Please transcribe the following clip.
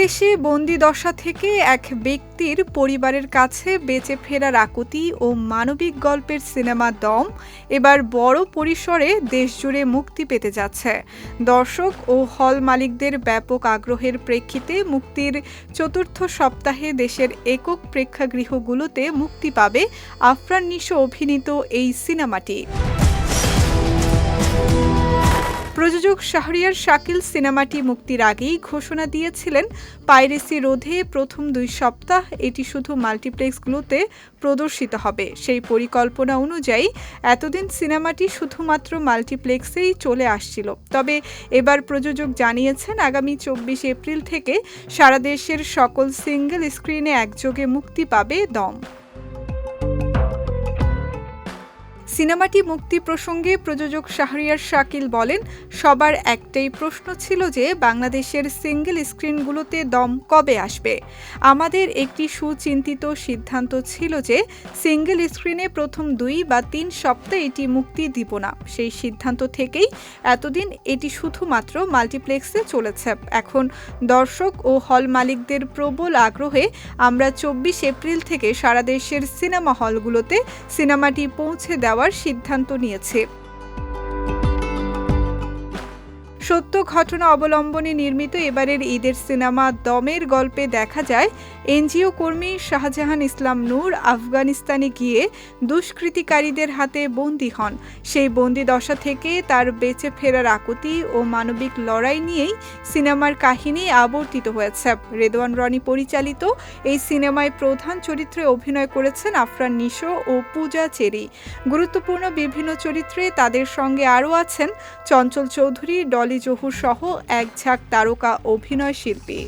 দেশে বন্দি দশা থেকে এক ব্যক্তির পরিবারের কাছে বেঁচে ফেরার আকুতি ও মানবিক গল্পের সিনেমা দম এবার বড় পরিসরে দেশজুড়ে মুক্তি পেতে যাচ্ছে। দর্শক ও হল মালিকদের ব্যাপক আগ্রহের প্রেক্ষিতে মুক্তির চতুর্থ সপ্তাহে দেশের একক প্রেক্ষাগৃহগুলোতে মুক্তি পাবে আফরান নিশো অভিনীত এই সিনেমাটি। প্রযোজক শাহরিয়ার শাকিল সিনেমাটি মুক্তির আগেই ঘোষণা দিয়েছিলেন, পাইরেসি রোধে প্রথম 2 সপ্তাহ এটি শুধু মাল্টিপ্লেক্সগুলোতে প্রদর্শিত হবে। সেই পরিকল্পনা অনুযায়ী এতদিন সিনেমাটি শুধুমাত্র মাল্টিপ্লেক্সেই চলে আসছিল। তবে এবার প্রযোজক জানিয়েছেন, আগামী 24 এপ্রিল থেকে সারা দেশের সকল সিঙ্গেল স্ক্রিনে একযোগে মুক্তি পাবে দম। সিনেমাটি মুক্তি প্রসঙ্গে প্রযোজক শাহরিয়ার শাকিল বলেন, সবার একটাই প্রশ্ন ছিল যে বাংলাদেশের সিঙ্গেল স্ক্রিনগুলোতে দম কবে আসবে। আমাদের একটি সুচিন্তিত সিদ্ধান্ত ছিল যে সিঙ্গেল স্ক্রিনে প্রথম 2 বা 3 সপ্তাহ এটি মুক্তি দিব না। সেই সিদ্ধান্ত থেকেই এতদিন এটি শুধুমাত্র মাল্টিপ্লেক্সে চলেছে। এখন দর্শক ও হল মালিকদের প্রবল আগ্রহে আমরা 24 এপ্রিল থেকে সারা দেশের সিনেমা হলগুলোতে সিনেমাটি পৌঁছে দেওয়ার সিদ্ধান্ত নিয়েছে। সত্য ঘটনা অবলম্বনে নির্মিত এবারের ঈদের সিনেমা দমের গল্পে দেখা যায়, এনজিও কর্মী শাহজাহান ইসলাম নূর আফগানিস্তানে গিয়ে দুষ্কৃতিকারীদের হাতে বন্দী হন। সেই বন্দি দশা থেকে তার বেঁচে ফেরার আকুতি ও মানবিক লড়াই নিয়েই সিনেমার কাহিনী আবর্তিত হয়েছে। রেদওয়ান রনি পরিচালিত এই সিনেমায় প্রধান চরিত্রে অভিনয় করেছেন আফরান নিশো ও পূজা চেরি। গুরুত্বপূর্ণ বিভিন্ন চরিত্রে তাদের সঙ্গে আরও আছেন চঞ্চল চৌধুরী, ডলি জহুর সহ এক ঝাঁক তারকা অভিনয় শিল্পী।